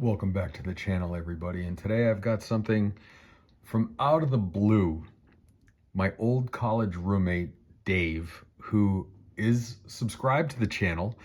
Welcome back to the channel, everybody. And today I've got something from out of the blue. My old college roommate, Dave, who is subscribed to the channel,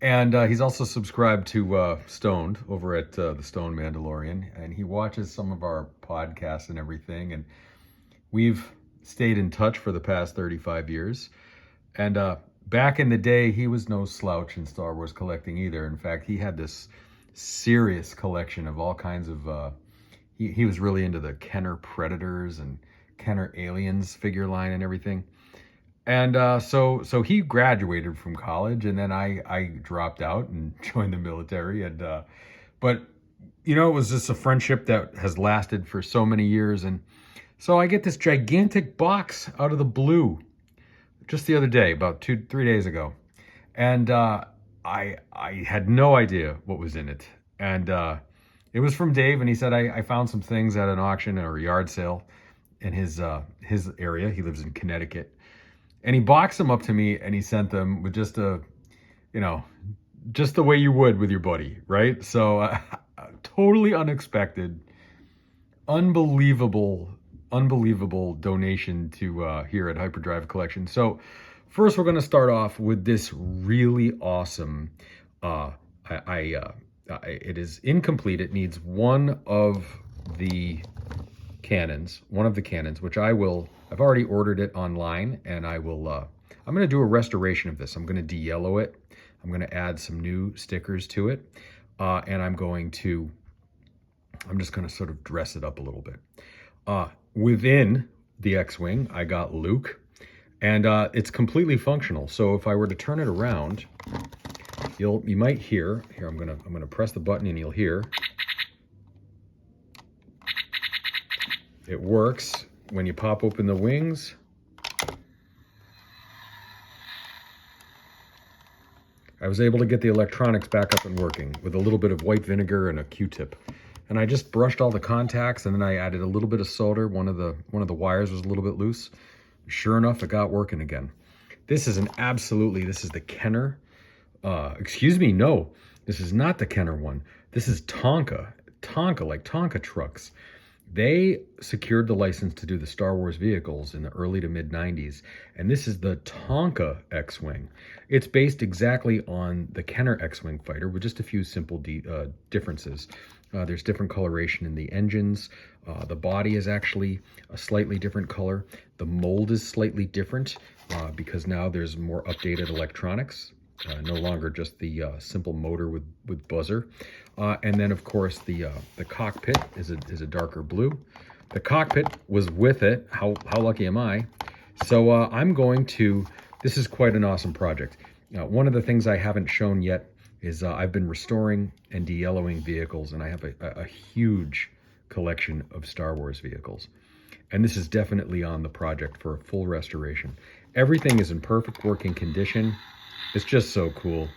and he's also subscribed to Stoned over at the Stone Mandalorian, and he watches some of our podcasts and everything, and we've stayed in touch for the past 35 years. And back in the day, he was no slouch in Star Wars collecting either. In fact, he had this serious collection of all kinds of he was really into the Kenner Predators and Kenner Aliens figure line and everything. And so he graduated from college, and then I dropped out and joined the military. And but you know, it was just a friendship that has lasted for so many years. And so I get this gigantic box out of the blue just the other day, about 2-3 days ago, and I had no idea what was in it. And it was from Dave, and he said, I found some things at an auction or a yard sale in his area. He lives in Connecticut. And he boxed them up to me, and he sent them with just just the way you would with your buddy, right? So totally unexpected, unbelievable donation to here at Hyperdrive Collection. So first we're going to start off with this really awesome it is incomplete. It needs one of the cannons, which I've already ordered it online, and I'm going to do a restoration of this. I'm going to de-yellow it. I'm going to add some new stickers to it. And I'm just going to sort of dress it up a little bit. Within the X-Wing, I got Luke, and it's completely functional. So if I were to turn it around, you might hear, here, I'm gonna press the button and you'll hear. It works when you pop open the wings. I was able to get the electronics back up and working with a little bit of white vinegar and a Q-tip. And I just brushed all the contacts, and then I added a little bit of solder. One of the wires was a little bit loose. Sure enough, it got working again. This is the Kenner. Excuse me, no, this is not the Kenner one. This is Tonka, like Tonka trucks. They secured the license to do the Star Wars vehicles in the early to mid 90s. And this is the Tonka XWing. It's based exactly on the Kenner XWing fighter with just a few simple differences. There's different coloration in the engines. The body is actually a slightly different color. The mold is slightly different because now there's more updated electronics. No longer just the simple motor with buzzer. And then, of course, the cockpit is a darker blue. The cockpit was with it. How lucky am I? So this is quite an awesome project. One of the things I haven't shown yet is I've been restoring and de-yellowing vehicles, and I have a huge collection of Star Wars vehicles. And this is definitely on the project for a full restoration. Everything is in perfect working condition. It's just so cool.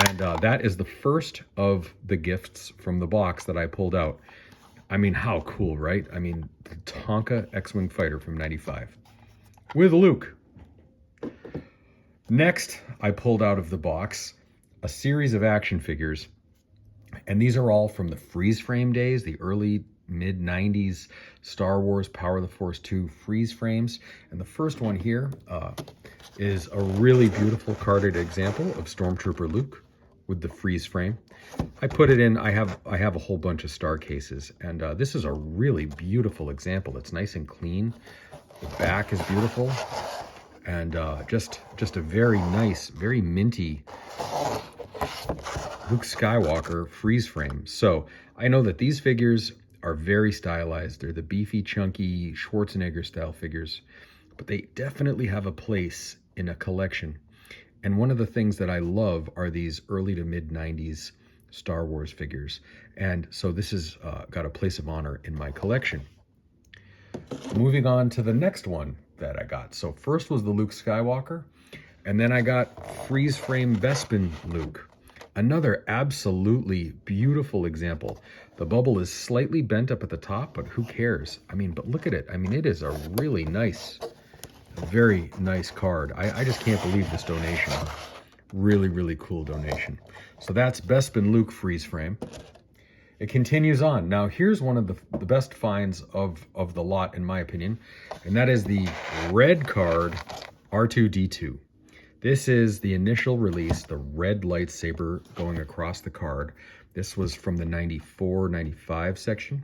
And that is the first of the gifts from the box that I pulled out. I mean, how cool, right? I mean, the Tonka X-Wing fighter from '95 with Luke. Next, I pulled out of the box a series of action figures. And these are all from the freeze frame days, the early mid 90s Star Wars Power of the Force 2 freeze frames. And the first one here is a really beautiful carded example of Stormtrooper Luke with the freeze frame. I put it in, I have a whole bunch of star cases, and this is a really beautiful example. It's nice and clean. The back is beautiful, and just a very nice, very minty Luke Skywalker freeze frame. So I know that these figures are very stylized. They're the beefy, chunky Schwarzenegger style figures, but they definitely have a place in a collection. And one of the things that I love are these early to mid 90s Star Wars figures. And so this has got a place of honor in my collection. Moving on to the next one that I got. So first was the Luke Skywalker, and then I got freeze frame Bespin Luke. Another absolutely beautiful example. The bubble is slightly bent up at the top, but who cares? I mean, but look at it. I mean, it is a really nice, very nice card. I just can't believe this donation. Really, really cool donation. So that's Bespin Luke freeze frame. it continues on. Now, here's one of the best finds of the lot, in my opinion, and that is the red card R2-D2. This is the initial release, the red lightsaber going across the card. This was from the 94, 95 section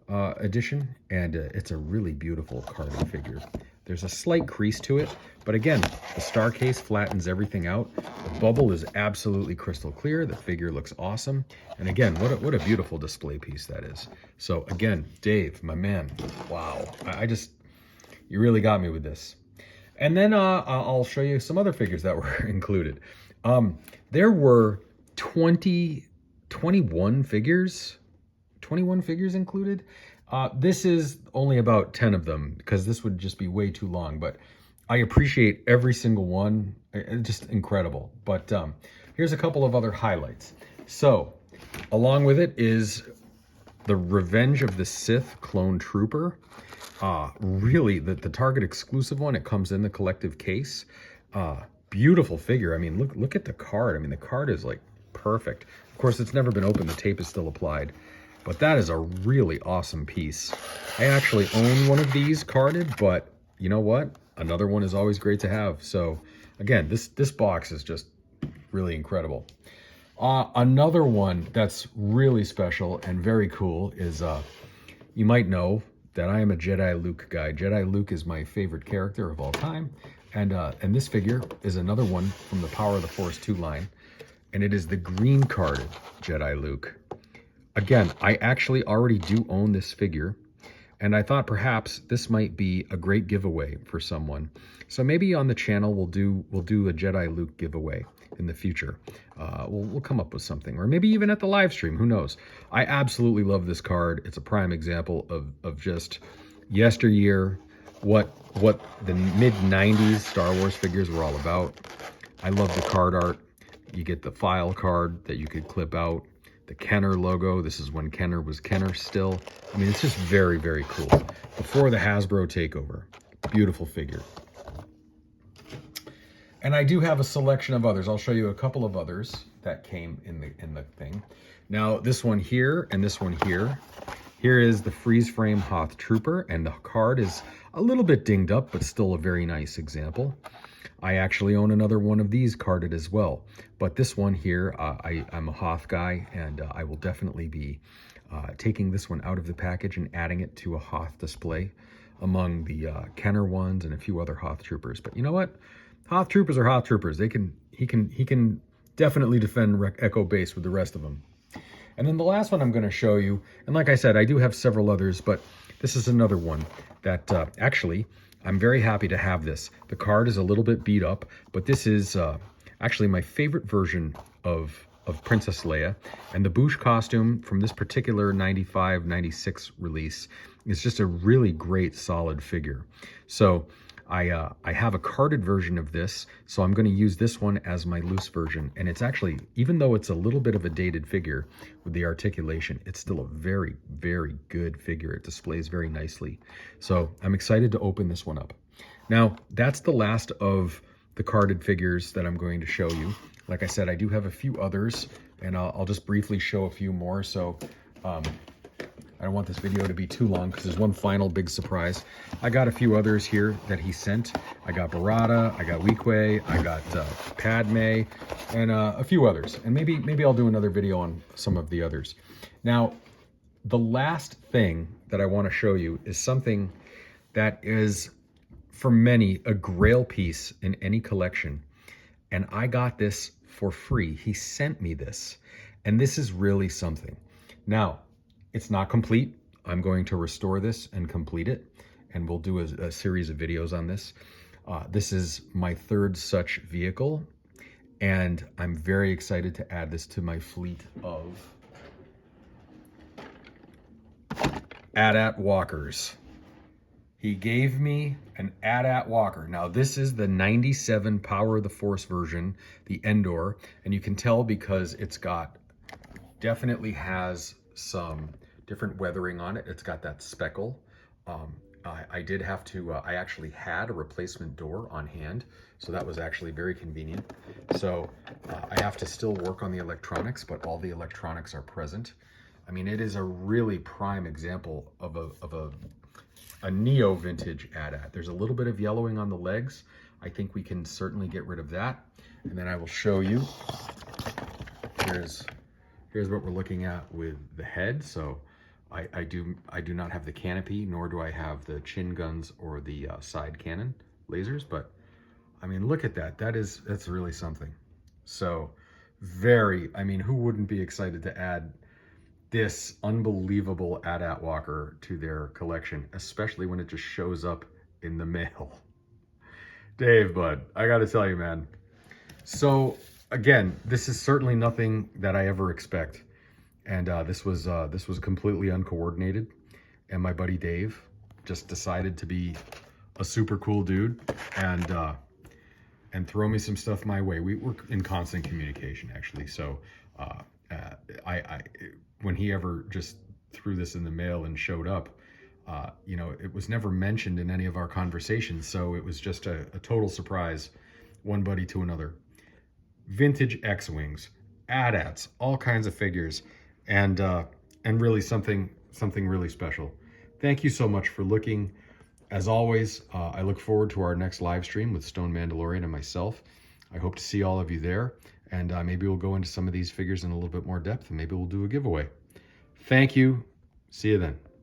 edition, and it's a really beautiful carded figure. There's a slight crease to it, but again, the star case flattens everything out. The bubble is absolutely crystal clear. The figure looks awesome. And again, what a beautiful display piece that is. So again, Dave, my man, wow. You really got me with this. And then I'll show you some other figures that were included. There were 21 figures included. This is only about 10 of them because this would just be way too long, but I appreciate every single one. It's just incredible. But here's a couple of other highlights. So along with it is the Revenge of the Sith Clone Trooper. Really, the Target exclusive one. It comes in the collective case. Beautiful figure. I mean, look at the card. I mean, the card is like perfect. Of course, it's never been opened. The tape is still applied. But that is a really awesome piece. I actually own one of these carded, but you know what? Another one is always great to have. So again, this box is just really incredible. Another one that's really special and very cool is, you might know that I am a Jedi Luke guy. Jedi Luke is my favorite character of all time. And this figure is another one from the Power of the Force 2 line. And it is the green carded Jedi Luke. Again, I actually already do own this figure, and I thought perhaps this might be a great giveaway for someone. So maybe on the channel we'll do a Jedi Luke giveaway in the future. We'll come up with something, or maybe even at the live stream. Who knows? I absolutely love this card. It's a prime example of just yesteryear, what the mid-90s Star Wars figures were all about. I love the card art. You get the file card that you could clip out. The Kenner logo. This is when Kenner was Kenner still. I mean, it's just very, very cool. Before the Hasbro takeover. Beautiful figure. And I do have a selection of others. I'll show you a couple of others that came in the thing. Now, this one here and this one here. Here is the freeze frame Hoth Trooper, and the card is a little bit dinged up, but still a very nice example. I actually own another one of these carded as well. But this one here, I'm a Hoth guy, and I will definitely be taking this one out of the package and adding it to a Hoth display among the Kenner ones and a few other Hoth Troopers. But you know what? Hoth Troopers are Hoth Troopers. He can definitely defend Echo Base with the rest of them. And then the last one I'm going to show you, and like I said, I do have several others, but this is another one that actually, I'm very happy to have this. The card is a little bit beat up, but this is actually my favorite version of Princess Leia. And the Bouche costume from this particular 95, 96 release is just a really great, solid figure. So I have a carded version of this, so I'm going to use this one as my loose version. And it's actually, even though it's a little bit of a dated figure with the articulation, it's still a very, very good figure. It displays very nicely. So I'm excited to open this one up. Now, that's the last of the carded figures that I'm going to show you. Like I said, I do have a few others, and I'll just briefly show a few more. So I don't want this video to be too long because there's one final big surprise. I got a few others here that he sent. I got Barada, I got Weequay, I got Padme, and a few others. And maybe I'll do another video on some of the others. Now, the last thing that I want to show you is something that is, for many, a grail piece in any collection. And I got this for free. He sent me this. And this is really something. Now, it's not complete. I'm going to restore this and complete it, and we'll do a series of videos on this. This is my third such vehicle, and I'm very excited to add this to my fleet of ATAT Walkers. He gave me an ATAT Walker. Now, this is the 97 Power of the Force version, the Endor, and you can tell because it's definitely has some different weathering on it. It's got that speckle. I did have to, I actually had a replacement door on hand, so that was actually very convenient. So I have to still work on the electronics, but all the electronics are present. I mean, it is a really prime example of a neo vintage AT-AT. There's a little bit of yellowing on the legs. I think we can certainly get rid of that. And then I will show you. Here's what we're looking at with the head. So I do not have the canopy, nor do I have the chin guns or the side cannon lasers. But I mean, look at that. That's really something. So I mean, who wouldn't be excited to add this unbelievable ATAT Walker to their collection, especially when it just shows up in the mail. Dave, bud, I gotta tell you, man. So again, this is certainly nothing that I ever expect. And this was completely uncoordinated. And my buddy Dave just decided to be a super cool dude and throw me some stuff my way. We were in constant communication, actually. So when he ever just threw this in the mail and showed up, you know, it was never mentioned in any of our conversations. So it was just a total surprise, one buddy to another. Vintage X-Wings, AT-ATs, all kinds of figures, and really something really special. Thank you so much for looking. As always, I look forward to our next live stream with Stone Mandalorian and myself. I hope to see all of you there, and maybe we'll go into some of these figures in a little bit more depth, and maybe we'll do a giveaway. Thank you. See you then.